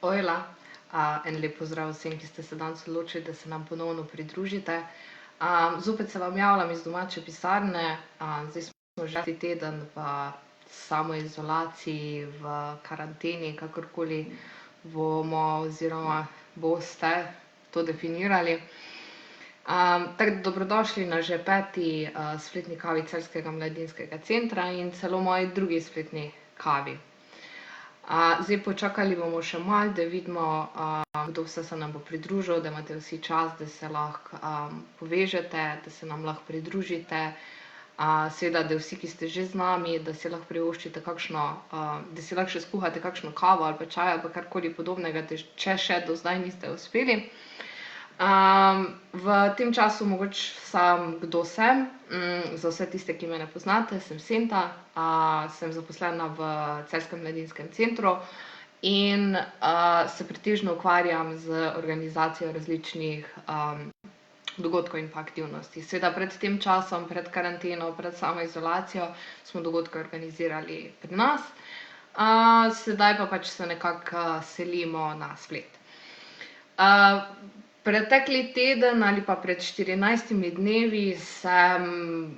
Ojla, en lep pozdrav vsem, ki ste se danes odločili, da se nam ponovno pridružite. Zopet se vam javljam iz domače pisarne. Zdaj smo že tretji teden v samoizolaciji, v karanteni, kakorkoli bomo oziroma boste to definirali. Tako da dobrodošli na že peti spletni kavi Celjskega mladinskega centra in celo moji drugi spletni kavi. Zdaj počakali bomo še malo, da vidimo, kdo vse se nam bo pridružil, da imate vsi čas, da se lahko povežete, da se nam lahko pridružite. Seveda, da vsi, ki ste že z nami, da si lahko privoščite kakšno, da si lahko še skuhate kakšno kavo ali pa čaj ali pa karkoli podobnega, če še do zdaj niste uspeli. V tem času mogoče sam, kdo sem. Za vse tiste, ki me ne poznate, sem Senta, sem zaposlena v Celjskem mladinskem centru in se pretežno ukvarjam z organizacijo različnih dogodkov in pa aktivnosti. Seveda pred tem časom, pred karanteno, pred samoizolacijo smo dogodke organizirali pri nas, sedaj pa pač se nekako selimo na splet. Pretekli teden ali pa pred 14 dnevi sem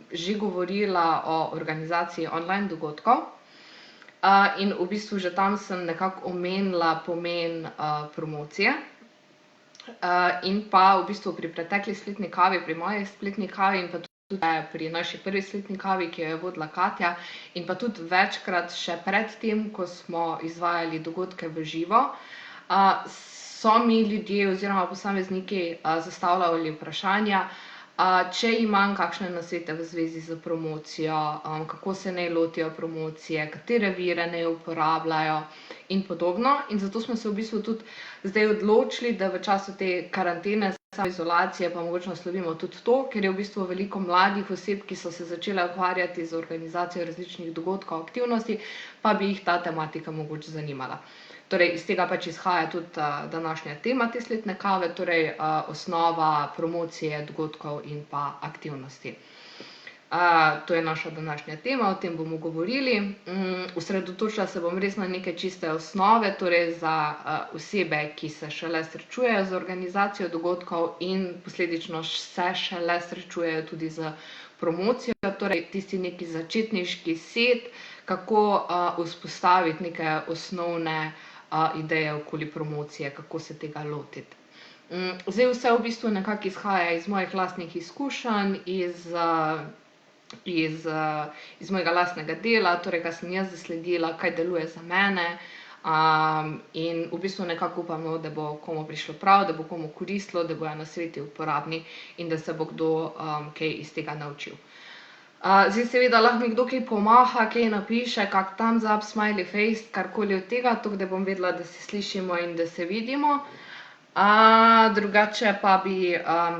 že govorila o organizaciji online dogodkov in v bistvu že tam sem nekako omenila pomen promocije. In pa v bistvu pri pretekli spletni kavi, pri moji spletni kavi in pa tudi pri naši prvi spletni kavi, ki jo je vodila Katja, in pa tudi večkrat še pred tem, ko smo izvajali dogodke v živo, so mi ljudje oziroma posamezniki zastavljali vprašanja, če imam kakšne nasvete v zvezi s promocijo, kako se naj lotijo promocije, katere vire naj uporabljajo in podobno. In zato smo se v bistvu tudi zdaj odločili, da v času te karantene, samoizolacije pa mogoče naslovimo tudi to, ker je v bistvu veliko mladih oseb, ki so se začele ukvarjati z organizacijo različnih dogodkov, aktivnosti, pa bi jih ta tematika mogoče zanimala. Torej, iz tega pač izhaja tudi današnja tema te spletne kave, torej osnova promocije dogodkov in pa aktivnosti. To je naša današnja tema, o tem bomo govorili. Osredotočila se bom res na neke čiste osnove, torej za osebe, ki se šele srečujejo z organizacijo dogodkov in posledično se šele srečujejo tudi z promocijo, torej tisti neki začetniški set, kako vzpostaviti neke osnovne ideje okoli promocije, kako se tega lotiti. Zdaj vse v bistvu nekako izhaja iz mojih lastnih izkušenj, iz mojega lastnega dela, torej kaj sem jaz zasledila, kaj deluje za mene, in v bistvu nekako upam, da bo komu prišlo prav, da bo komu koristilo, da bojo nasveti uporabni in da se bo kdo kaj iz tega naučil. Zdaj seveda lahko mi kdo kaj pomaha, kaj napiše, kak thumbs up, smiley face, karkoli od tega, tako da bom vedela, da se slišimo in da se vidimo. Drugače pa bi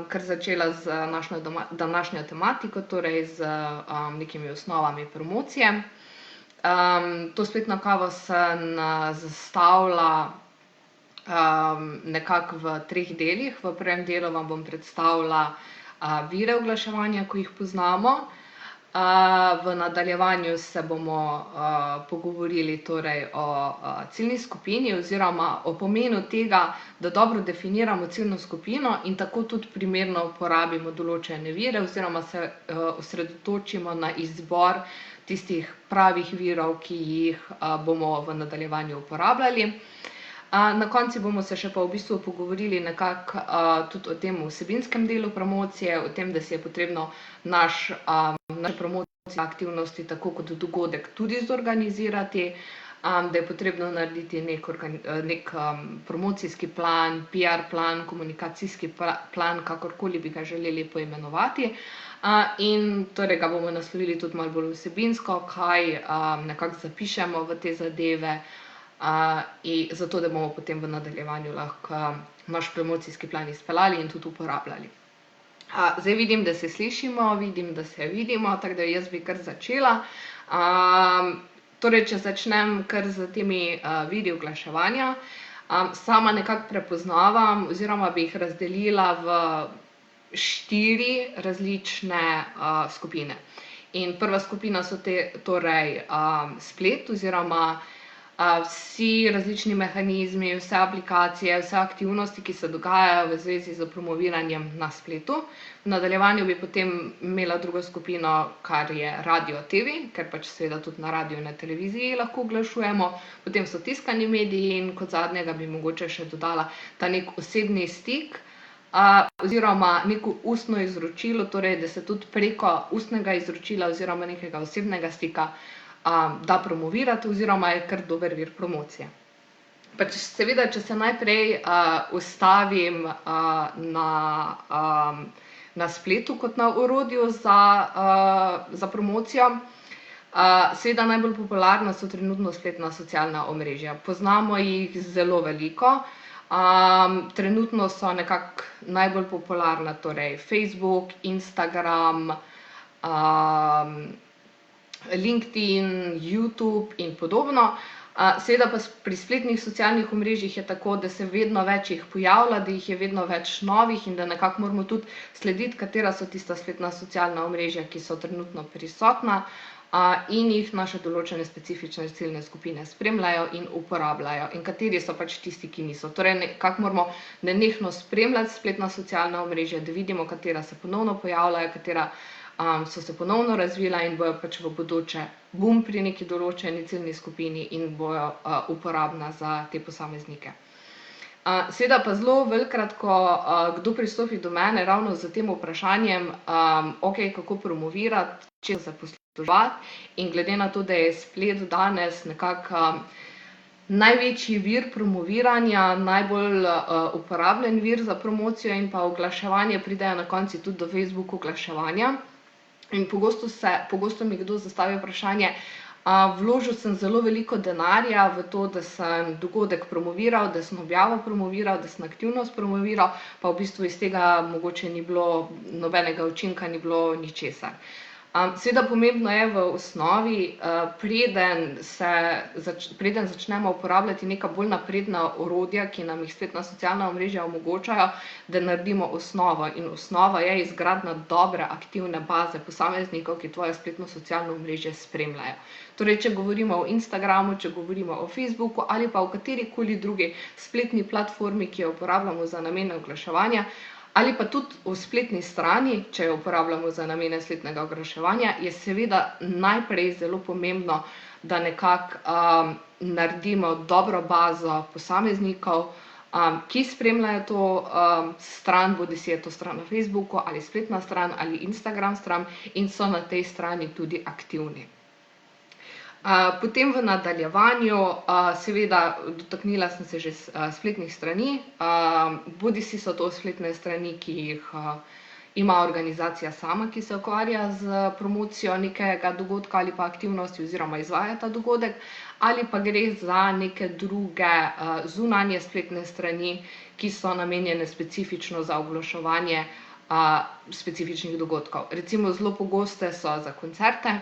kar začela z našo današnjo tematiko, torej z nekimi osnovami promocije. To spletno kavo sem zastavila nekako v 3 delih. V prvem delu vam bom predstavila vire oglaševanja, ko jih poznamo. V nadaljevanju se bomo pogovorili torej o ciljni skupini oziroma o pomenu tega, da dobro definiramo ciljno skupino in tako tudi primerno uporabimo določene vire oziroma se osredotočimo na izbor tistih pravih virov, ki jih bomo v nadaljevanju uporabljali. Na koncu bomo se še pa v bistvu pogovorili nekako tudi o tem vsebinskem delu promocije, o tem, da si je potrebno naše promocijske aktivnosti tako kot dogodek tudi zorganizirati, da je potrebno narediti nek promocijski plan, PR plan, komunikacijski plan, kakorkoli bi ga želeli poimenovati. In torej ga bomo naslovili tudi malo bolj vsebinsko, kaj nekako zapišemo v te zadeve, zato da bomo potem v nadaljevanju lahko naš promocijski plan izpeljali in tudi uporabljali. Zdaj vidim, da se slišimo, vidim, da se vidimo, tako da jaz bi kar začela. Torej, če začnem kar z temi viri oglaševanja, sama nekako prepoznavam oziroma bi jih razdelila v 4 različne skupine. In prva skupina so torej splet oziroma Vsi različni mehanizmi, vse aplikacije, vse aktivnosti, ki se dogajajo v zvezi z promoviranjem na spletu. V nadaljevanju bi potem imela drugo skupino, kar je radio TV, ker pač seveda tudi na radiju in na televiziji lahko oglašujemo. Potem so tiskani mediji in kot zadnjega bi mogoče še dodala ta nek osebni stik, oziroma neko ustno izročilo, torej da se tudi preko ustnega izročila oziroma nekega osebnega stika da promovirati oziroma je kar dober vir promocije. Pač seveda, če se najprej ustavim na spletu kot na orodju za promocijo, seveda najbolj popularna so trenutno spletna socialna omrežja. Poznamo jih zelo veliko. Trenutno so nekako najbolj popularna, torej Facebook, Instagram, LinkedIn, YouTube in podobno. Seveda pa pri spletnih socialnih omrežjih je tako, da se vedno več jih pojavlja, da jih je vedno več novih in da nekako moramo tudi slediti, katera so tista spletna socialna omrežja, ki so trenutno prisotna, in jih naše določene specifične ciljne skupine spremljajo in uporabljajo in kateri so pač tisti, ki niso. Torej nekako moramo nenehno spremljati spletna socialna omrežja, da vidimo, katera se ponovno pojavljajo, katera so se ponovno razvila in bojo pač v bodoče boom pri neki določeni ciljni skupini in bojo uporabna za te posameznike. Seveda pa zelo velikokrat, ko kdo pristopi do mene ravno z tem vprašanjem, kako promovirati, česa se posluževati, in glede na to, da je splet danes nekako največji vir promoviranja, najbolj uporabljen vir za promocijo in pa oglaševanje, pridejo na koncu tudi do Facebook oglaševanja. In pogosto mi kdo zastavi vprašanje, vložil sem zelo veliko denarja v to, da sem dogodek promoviral, da sem objavo promoviral, da sem aktivnost promoviral, pa v bistvu iz tega mogoče ni bilo nobenega učinka, ni bilo ničesar. Seveda pomembno je v osnovi, preden začnemo uporabljati neka bolj napredna orodja, ki nam jih spletna socialna omrežja omogočajo, da naredimo osnovo. In osnova je izgradnja dobre aktivne baze posameznikov, ki tvoje spletno socialno omrežje spremljajo. Torej, če govorimo o Instagramu, če govorimo o Facebooku ali pa o katerikoli drugi spletni platformi, ki jo uporabljamo za namene oglaševanja, ali pa tudi v spletni strani, če jo uporabljamo za namene spletnega oglaševanja, je seveda najprej zelo pomembno, da nekako naredimo dobro bazo posameznikov, ki spremljajo to stran, bodisi je to stran na Facebooku ali spletna stran ali Instagram stran in so na tej strani tudi aktivni. Potem v nadaljevanju, seveda, dotaknila sem se že spletnih strani, bodisi so to spletne strani, ki jih ima organizacija sama, ki se ukvarja z promocijo nekega dogodka ali pa aktivnosti oziroma izvaja ta dogodek, ali pa gre za neke druge zunanje spletne strani, ki so namenjene specifično za oglaševanje specifičnih dogodkov. Recimo zelo pogoste so za koncerte,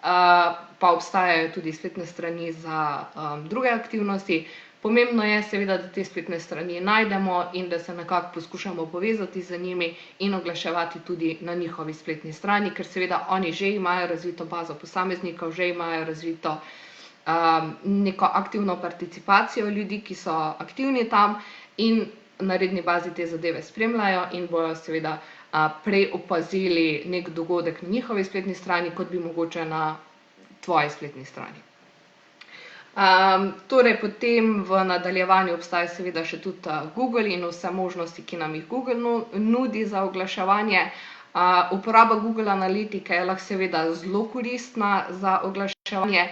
pa obstajajo tudi spletne strani za druge aktivnosti. Pomembno je seveda, da te spletne strani najdemo in da se nekako poskušamo povezati z njimi in oglaševati tudi na njihovi spletni strani, ker seveda oni že imajo razvito bazo posameznikov, že imajo razvito neko aktivno participacijo ljudi, ki so aktivni tam in na redni bazi te zadeve spremljajo in bojo seveda prej opazili nek dogodek na njihovi spletni strani, kot bi mogoče na tvoji spletni strani. Torej, potem v nadaljevanju obstaja seveda še tudi Google in vse možnosti, ki nam jih Google nudi za oglaševanje. Uporaba Google Analitike je lahko seveda zelo koristna za oglaševanje,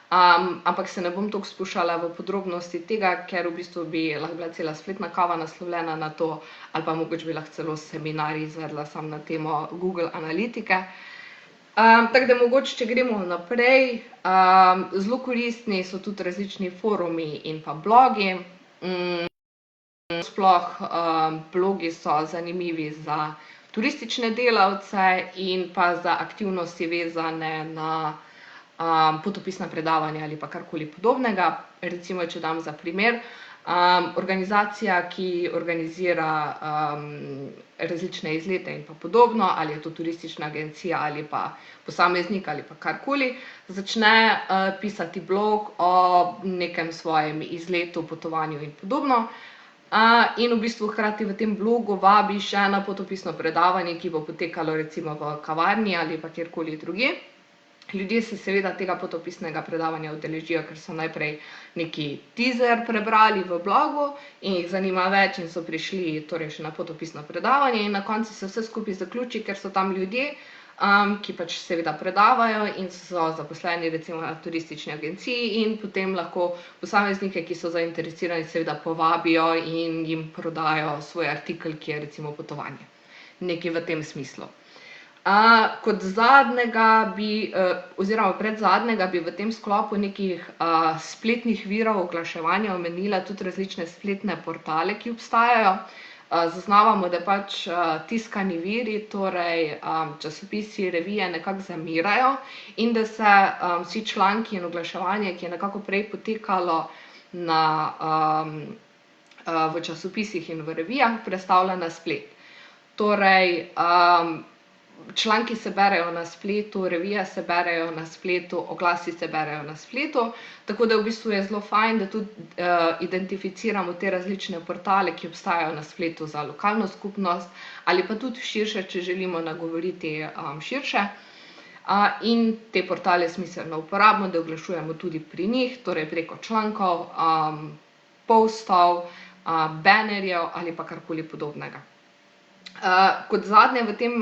ampak se ne bom toliko spuščala v podrobnosti tega, ker v bistvu bi lahko bila cela spletna kava naslovljena na to, ali pa mogoče bi lahko celo seminarij izvedla samo na temo Google Analitike. Tako da mogoče, če gremo naprej, zelo koristni so tudi različni forumi in pa blogi. Sploh blogi so zanimivi za turistične delavce in pa za aktivnosti vezane na potopisna predavanja ali pa karkoli podobnega. Recimo, če dam za primer, Organizacija, ki organizira različne izlete in pa podobno, ali je to turistična agencija ali pa posameznik ali pa karkoli, začne pisati blog o nekem svojem izletu, potovanju in podobno. In v bistvu hkrati v tem blogu vabi še na potopisno predavanje, ki bo potekalo recimo v kavarni ali pa kjerkoli drugje. Ljudje se seveda tega potopisnega predavanja udeležijo, ker so najprej neki teaser prebrali v blogu in jih zanima več in so prišli torej še na potopisno predavanje in na koncu se vse skupaj zaključi, ker so tam ljudje, ki pač seveda predavajo in so zaposleni recimo na turistični agenciji in potem lahko posameznike, ki so zainteresirani, seveda povabijo in jim prodajo svoj artikel, ki je recimo potovanje. Nekaj v tem smislu. Kot zadnjega bi, oziroma predzadnjega bi v tem sklopu nekih spletnih virov oglaševanja omenila tudi različne spletne portale, ki obstajajo. Zaznavamo, da pač tiskani viri, torej časopisi, revije nekako zamirajo in da se vsi članki in oglaševanje, ki je nekako prej potekalo v časopisih in v revijah, prestavlja na splet. Torej, članki se berejo na spletu, revije se berejo na spletu, oglasi se berejo na spletu, tako da v bistvu je zelo fajn, da tudi identificiramo te različne portale, ki obstajajo na spletu za lokalno skupnost ali pa tudi širše, če želimo nagovoriti širše. In te portale smiselno uporabimo, da oglašujemo tudi pri njih, torej preko člankov, postov, banerjev ali pa karkoli podobnega. Kot zadnje v tem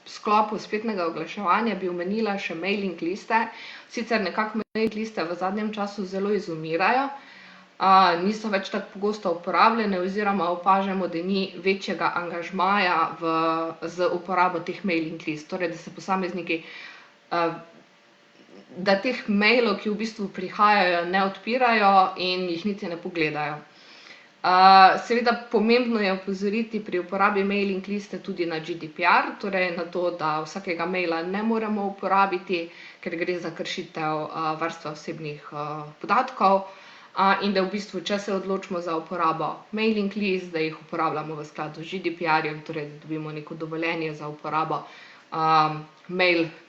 sklopu spletnega oglaševanja bi omenila še mailing liste. Sicer nekako mailing liste v zadnjem času zelo izumirajo, niso več tako pogosto uporabljene oziroma opažamo, da ni večjega angažmaja z uporabo teh mailing list. Torej, da se posamezniki, da teh mailov, ki v bistvu prihajajo, ne odpirajo in jih niti ne pogledajo. Seveda pomembno je opozoriti pri uporabi mailing liste tudi na GDPR, torej na to, da vsakega maila ne moremo uporabiti, ker gre za kršitev varstva osebnih podatkov, in da v bistvu, če se odločimo za uporabo mailing list, da jih uporabljamo v skladu z GDPR-jem, torej da dobimo neko dovoljenje za uporabo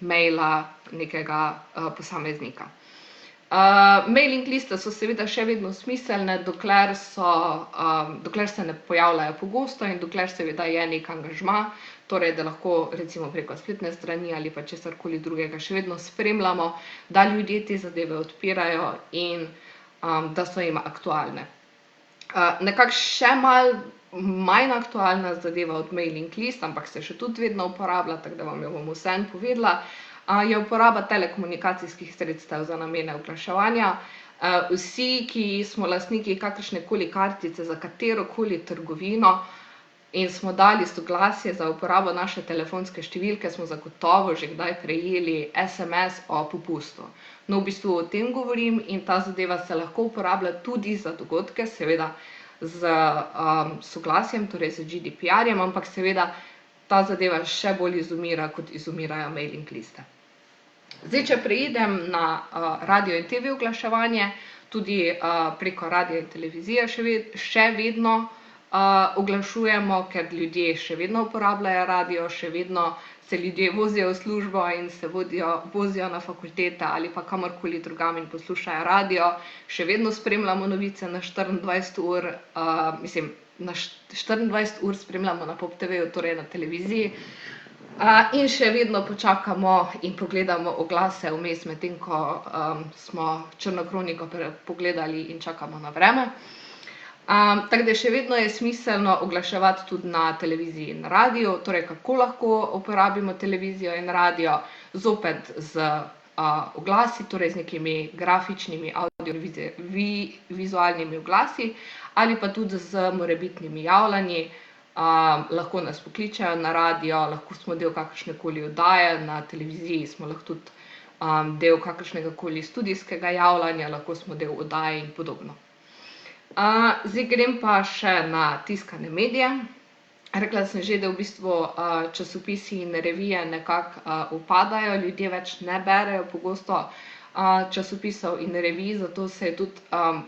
maila nekega posameznika. Mailing liste so seveda še vedno smiselne, dokler se ne pojavljajo pogosto in dokler seveda je neki angažma, torej da lahko recimo preko spletne strani ali pa česarkoli drugega še vedno spremljamo, da ljudje te zadeve odpirajo in da so jim aktualne. Nekako še malo manj aktualna zadeva od mailing list, ampak se še tudi vedno uporablja, tako da vam jo bom vseeno povedala, je uporaba telekomunikacijskih sredstev za namene oglaševanja. Vsi, ki smo lastniki kakršnekoli kartice za katerokoli trgovino in smo dali soglasje za uporabo naše telefonske številke, smo zagotovo že kdaj prejeli SMS o popustu. No, v bistvu o tem govorim in ta zadeva se lahko uporablja tudi za dogodke, seveda z soglasjem, torej z GDPR-jem, ampak seveda ta zadeva še bolj izumira, kot izumirajo mailing liste. Zdaj, če preidem na radio in TV oglaševanje, tudi preko radia in televizije še vedno oglašujemo, ker ljudje še vedno uporabljajo radio, še vedno se ljudje vozijo v službo in se vozijo na fakultete ali pa kamorkoli drugam in poslušajo radio, še vedno spremljamo novice na 24 ur, na 24 ur spremljamo na Pop TV-ju, torej na televiziji, in še vedno počakamo in pogledamo oglase vmes, medtem ko smo Črno kroniko pogledali in čakamo na vreme. Tako da še vedno je smiselno oglaševati tudi na televiziji in radiu, torej kako lahko uporabimo televizijo in radio, zopet z oglasi, torej z nekimi grafičnimi, vizualnimi oglasi ali pa tudi z morebitnimi javljanji. Lahko nas pokličejo na radio, lahko smo del kakršnekoli oddaje, na televiziji smo lahko tudi del kakršnegakoli studijskega javljanja, lahko smo del oddaje in podobno. Zdaj grem pa še na tiskane medije. Rekla sem že, da v bistvu časopisi in revije nekako upadajo, ljudje več ne berejo pogosto časopisov in revij, zato se je tudi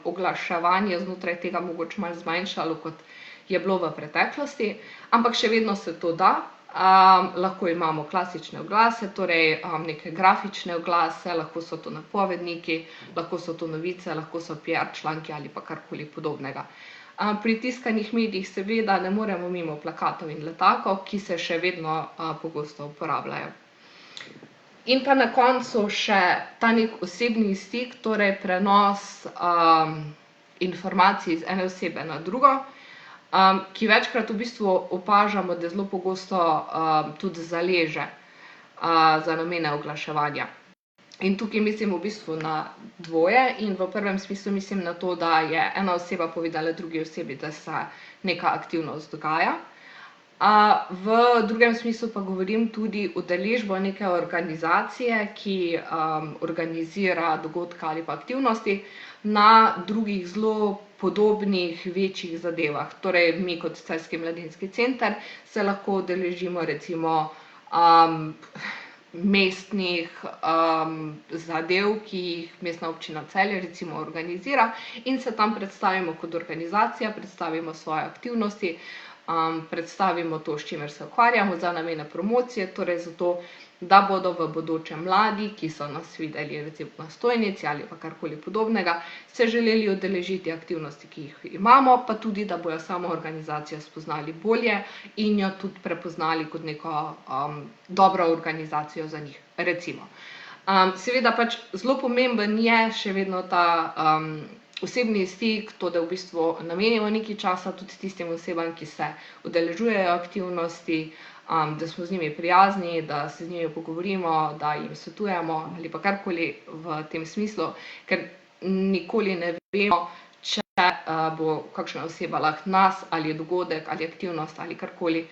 oglaševanje znotraj tega mogoče malo zmanjšalo, kot je bilo v preteklosti, ampak še vedno se to da. Lahko imamo klasične oglase, torej neke grafične oglase, lahko so to napovedniki, lahko so to novice, lahko so PR članki ali pa karkoli podobnega. Pri tiskanih medijih seveda ne moremo mimo plakatov in letakov, ki se še vedno pogosto uporabljajo. In pa na koncu še ta nek osebni stik, torej prenos informacij iz ene osebe na drugo, ki večkrat v bistvu opažamo, da zelo pogosto tudi zaleže za namene oglaševanja. In tukaj mislim v bistvu na dvoje in v prvem smislu mislim na to, da je ena oseba povedala drugi osebi, da se neka aktivnost dogaja. V drugem smislu pa govorim tudi udeležbo neke organizacije, ki organizira dogodke ali pa aktivnosti na drugih zelo podobnih večjih zadevah. Torej, mi kot Celjski mladinski center se lahko udeležimo recimo mestnih zadev, ki jih Mestna občina Celje recimo organizira in se tam predstavimo kot organizacija, predstavimo svoje aktivnosti, predstavimo to, s čimer se ukvarjamo za namene promocije, torej zato, da bodo v bodoče mladi, ki so nas videli recimo na stojnici ali pa karkoli podobnega, se želeli udeležiti aktivnosti, ki jih imamo, pa tudi, da bojo samo organizacijo spoznali bolje in jo tudi prepoznali kot neko dobro organizacijo za njih, recimo. Seveda pač zelo pomemben je še vedno ta osebni stik, to, da v bistvu namenimo nekaj časa tudi tistim osebam, ki se udeležujejo aktivnosti, da smo z njimi prijazni, da se z njimi pogovorimo, da jim svetujemo ali pa karkoli v tem smislu, ker nikoli ne vemo, če bo kakšna oseba lahko nas ali dogodek ali aktivnost ali karkoli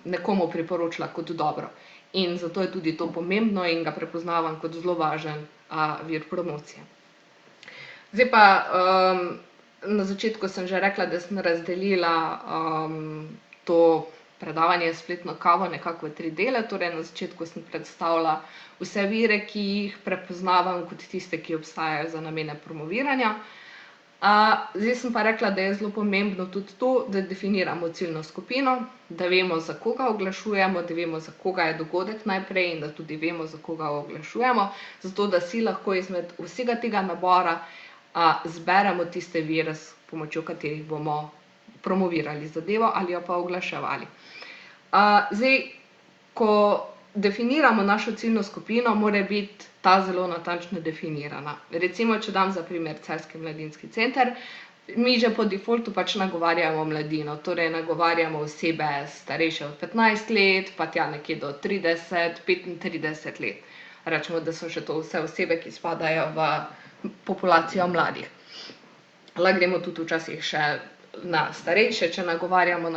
nekomu priporočila kot dobro. In zato je tudi to pomembno in ga prepoznavam kot zelo važen vir promocije. Zdaj pa, na začetku sem že rekla, da sem razdelila to predavanje Spletno kavo nekako v 3 dele, torej na začetku sem predstavila vse vire, ki jih prepoznavam kot tiste, ki obstajajo za namene promoviranja. Zdaj sem pa rekla, da je zelo pomembno tudi to, da definiramo ciljno skupino, da vemo, za koga oglašujemo, da vemo, za koga je dogodek najprej in da tudi vemo, za koga oglašujemo, zato da si lahko izmed vsega tega nabora zberemo tiste vire, s pomočjo katerih bomo promovirali zadevo ali jo pa oglaševali. Zdaj, ko definiramo našo ciljno skupino, mora biti ta zelo natančno definirana. Recimo, če dam za primer Celjski mladinski center, mi že po defaultu pač nagovarjamo mladino, torej nagovarjamo osebe starejše od 15 let, pa tja nekje do 30, 35 let. Rečemo, da so še to vse osebe, ki spadajo v populacijo mladih. Lahko gremo tudi včasih še na starejše, če nagovarjamo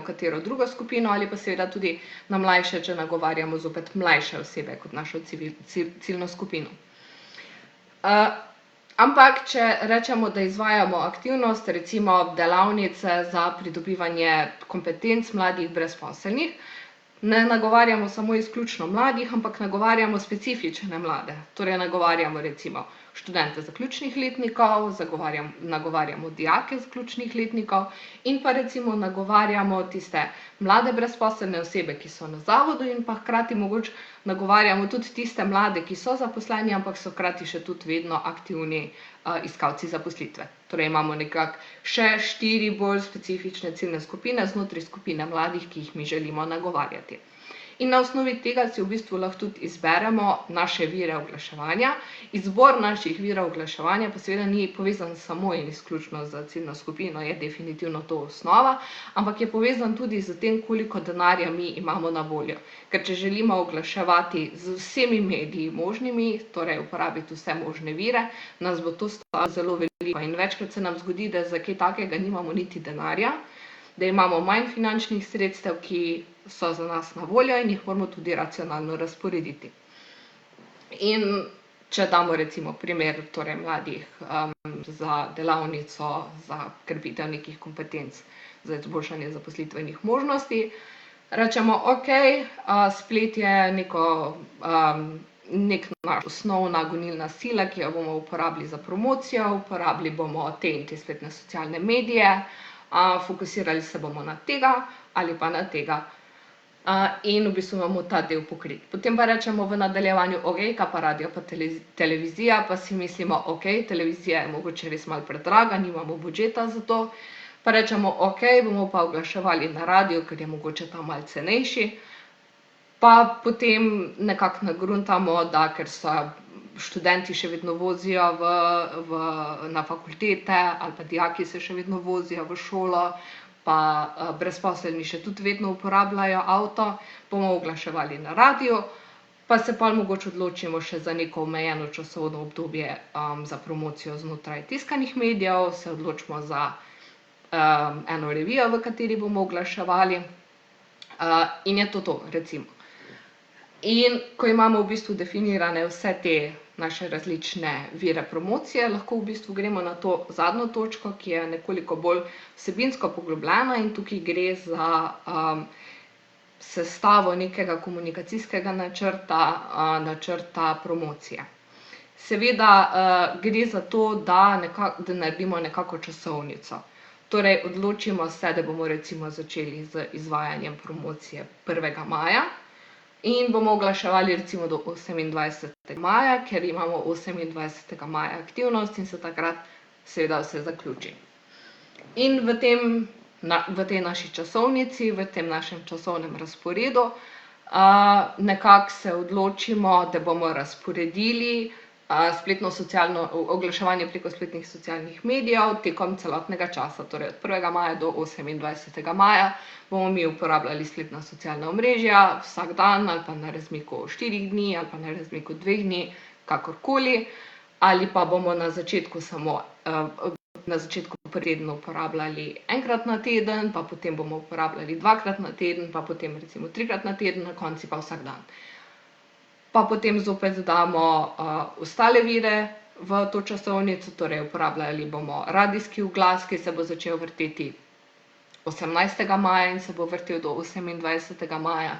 katero drugo skupino, ali pa seveda tudi na mlajše, če nagovarjamo zopet mlajše osebe kot našo ciljno skupino. Ampak, če rečemo, da izvajamo aktivnost, recimo delavnice za pridobivanje kompetenc mladih brezposelnih, ne nagovarjamo samo izključno mladih, ampak nagovarjamo specifične mlade. Torej nagovarjamo recimo študente zaključnih letnikov, nagovarjamo dijake zaključnih letnikov in pa recimo nagovarjamo tiste mlade brezposelne osebe, ki so na zavodu in pa hkrati mogoče nagovarjamo tudi tiste mlade, ki so zaposleni, ampak so hkrati še tudi vedno aktivni iskalci zaposlitve. Torej imamo nekako še 4 bolj specifične ciljne skupine znotraj skupine mladih, ki jih mi želimo nagovarjati. In na osnovi tega si v bistvu lahko tudi izberemo naše vire oglaševanja. Izbor naših virov oglaševanja pa seveda ni povezan samo in izključno z ciljno skupino, je definitivno to osnova, ampak je povezan tudi z tem, koliko denarja mi imamo na voljo. Ker če želimo oglaševati z vsemi mediji možnimi, torej uporabiti vse možne vire, nas bo to stalo zelo veliko. In večkrat se nam zgodi, da za kaj takega nimamo niti denarja, da imamo manj finančnih sredstev, ki so za nas na voljo in jih moramo tudi racionalno razporediti. In če damo recimo primer torej mladih za delavnico, za krepitev nekih kompetenc, za izboljšanje zaposlitvenih možnosti, rečemo, ok, splet je neko nek naš osnovna gonilna sila, ki jo bomo uporabili za promocijo, uporabili bomo te in te spletne socialne medije, fokusirali se bomo na tega ali pa na tega. In v bistvu imamo ta del pokrit. Potem pa rečemo v nadaljevanju, kaj pa radio pa televizija, pa si mislimo, televizija je mogoče res malo predraga, nimamo budžeta za to, pa rečemo, bomo pa oglaševali na radiju, ker je mogoče ta malo cenejši, pa potem nekako nagruntamo, da ker so študenti še vedno vozijo na fakultete ali pa dijaki se še vedno vozijo v šolo, pa brezposelni še tudi vedno uporabljajo avto, bomo oglaševali na radiju, pa se pa mogoče odločimo še za neko omejeno časovno obdobje za promocijo znotraj tiskanih medijev, se odločimo za eno revijo, v kateri bomo oglaševali, in je to, recimo. In ko imamo v bistvu definirane vse te naše različne vire promocije, lahko v bistvu gremo na to zadnjo točko, ki je nekoliko bolj vsebinsko poglobljena, in tukaj gre za sestavo nekega komunikacijskega načrta promocije. Seveda gre za to, da naredimo nekako časovnico. Torej, odločimo se, da bomo recimo začeli z izvajanjem promocije 1. maja, in bomo oglaševali recimo do 28. maja, ker imamo 28. maja aktivnost in se takrat seveda vse zaključi. In v tej naši časovnici, v tem našem časovnem razporedu, nekako se odločimo, da bomo razporedili oglaševanje preko spletnih socialnih medijev tekom celotnega časa, torej od 1. maja do 28. maja bomo mi uporabljali spletna socialna omrežja vsak dan ali pa na razmiku 4 dni ali pa na razmiku 2 dni, kakorkoli, ali pa bomo na začetku predno uporabljali enkrat na teden, pa potem bomo uporabljali 2-krat na teden, pa potem recimo 3-krat na teden, na koncu pa vsak dan. Pa potem zopet damo ostale vire v to časovnico, torej uporabljali bomo radijski oglas, ki se bo začel vrteti 18. maja in se bo vrtel do 28. maja.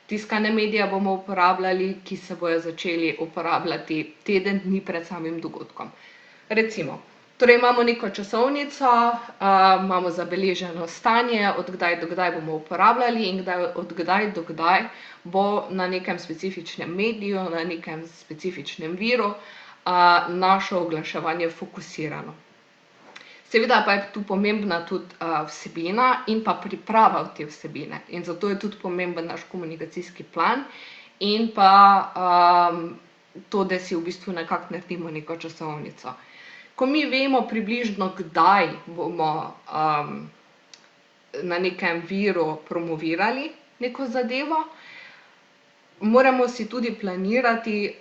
Tiskane medije bomo uporabljali, ki se bojo začeli uporabljati teden dni pred samim dogodkom. Recimo, torej imamo neko časovnico, imamo zabeleženo stanje, od kdaj do kdaj bomo uporabljali in od kdaj do kdaj bo na nekem specifičnem mediju, na nekem specifičnem viru naše oglaševanje fokusirano. Seveda pa je tu pomembna tudi vsebina in pa priprava te vsebine, in zato je tudi pomemben naš komunikacijski plan in pa to, da si v bistvu nekako naredimo neko časovnico. Ko mi vemo približno, kdaj bomo na nekem viru promovirali neko zadevo, moramo si tudi planirati,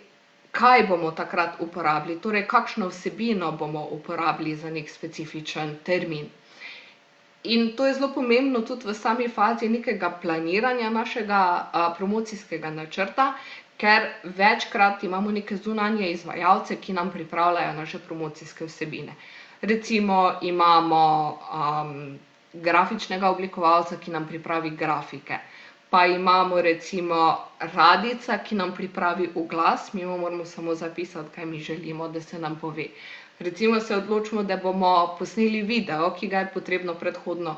kaj bomo takrat uporabili, torej kakšno vsebino bomo uporabili za nek specifičen termin. In to je zelo pomembno tudi v sami fazi nekega planiranja našega promocijskega načrta, ker večkrat imamo neke zunanje izvajalce, ki nam pripravljajo naše promocijske vsebine. Recimo imamo grafičnega oblikovalca, ki nam pripravi grafike, pa imamo recimo radijca, ki nam pripravi oglas, mi moramo samo zapisati, kaj mi želimo, da se nam pove. Recimo se odločimo, da bomo posneli video, ki ga je potrebno predhodno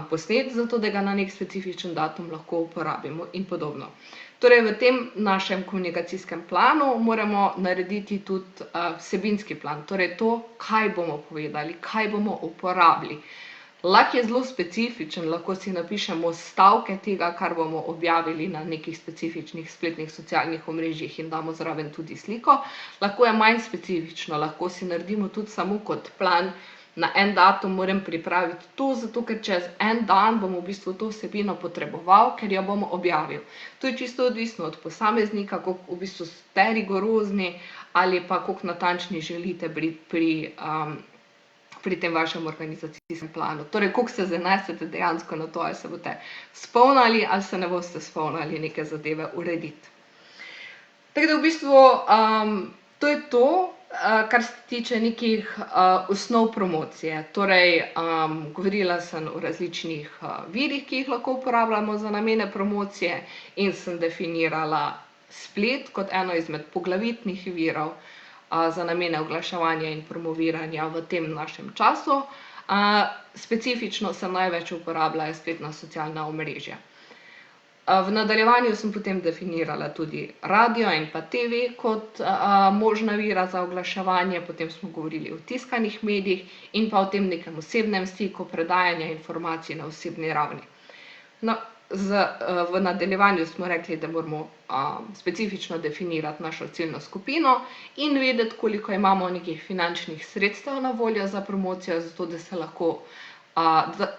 posneti, zato da ga na nek specifičen datum lahko uporabimo in podobno. Torej, v tem našem komunikacijskem planu moramo narediti tudi vsebinski plan, torej to, kaj bomo povedali, kaj bomo uporabili. Lahko je zelo specifičen, lahko si napišemo stavke tega, kar bomo objavili na nekih specifičnih spletnih socialnih omrežjih in damo zraven tudi sliko. Lahko je manj specifično, lahko si naredimo tudi samo kot plan, na en datum moram pripraviti to, zato ker čez en dan bom v bistvu to vsebino potreboval, ker jo bom objavil. To je čisto odvisno od posameznika, koliko v bistvu ste rigorozni ali pa koliko natančni želite biti pri tem vašem organizacijskem planu. Torej, koliko se zanesete dejansko na to, ali se boste spomnili ali se ne boste spomnili neke zadeve urediti. Tako da v bistvu to je to, kar se tiče nekih osnov promocije. Torej, govorila sem o različnih virih, ki jih lahko uporabljamo za namene promocije, in sem definirala splet kot eno izmed poglavitnih virov za namene oglaševanja in promoviranja v tem našem času. Specifično se največ uporabljajo spletna socialna omrežja. V nadaljevanju sem potem definirala tudi radio in pa TV kot možna vira za oglaševanje, potem smo govorili o tiskanih medijih in pa o tem nekem osebnem stiku, predajanja informacij na osebni ravni. No, v nadaljevanju smo rekli, da moramo specifično definirati našo ciljno skupino in vedeti, koliko imamo nekih finančnih sredstev na voljo za promocijo,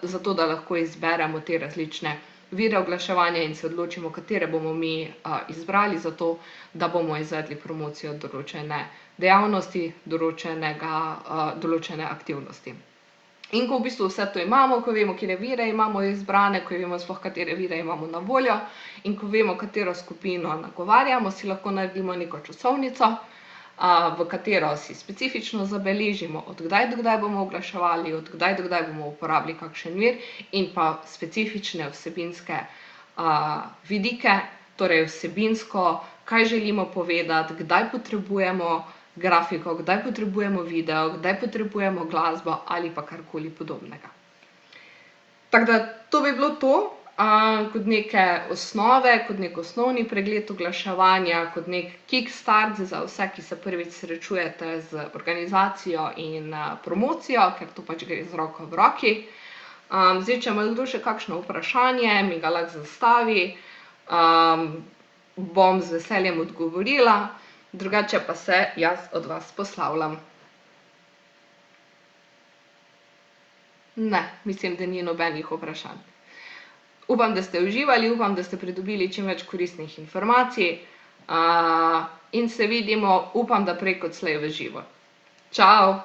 zato da lahko izberemo te različne vire oglaševanja in se odločimo, katere bomo mi izbrali, zato da bomo izvedli promocijo določene dejavnosti, določene aktivnosti. In ko v bistvu vse to imamo, ko vemo, katere vire imamo izbrane, ko vemo sploh, katere vire imamo na voljo in ko vemo, katero skupino nagovarjamo, si lahko naredimo neko časovnico, v katero si specifično zabeležimo, od kdaj do kdaj bomo oglaševali, od kdaj do kdaj bomo uporabili kakšen vir in pa specifične vsebinske vidike, torej vsebinsko, kaj želimo povedati, kdaj potrebujemo grafiko, kdaj potrebujemo video, kdaj potrebujemo glasbo ali pa karkoli podobnega. Tako da to bi bilo to, kot neke osnove, kot nek osnovni pregled oglaševanja, kot nek kickstart za vse, ki se prvič srečujete z organizacijo in promocijo, ker to pač gre z roko v roki. Zdaj, če ima kdo še kakšno vprašanje, mi ga lahko zastavi, bom z veseljem odgovorila. Drugače pa se jaz od vas poslavljam. Ne, mislim, da ni nobenih vprašanj. Upam, da ste uživali, upam, da ste pridobili čim več koristnih informacij in se vidimo, upam, da prej kot slej v živo. Čau!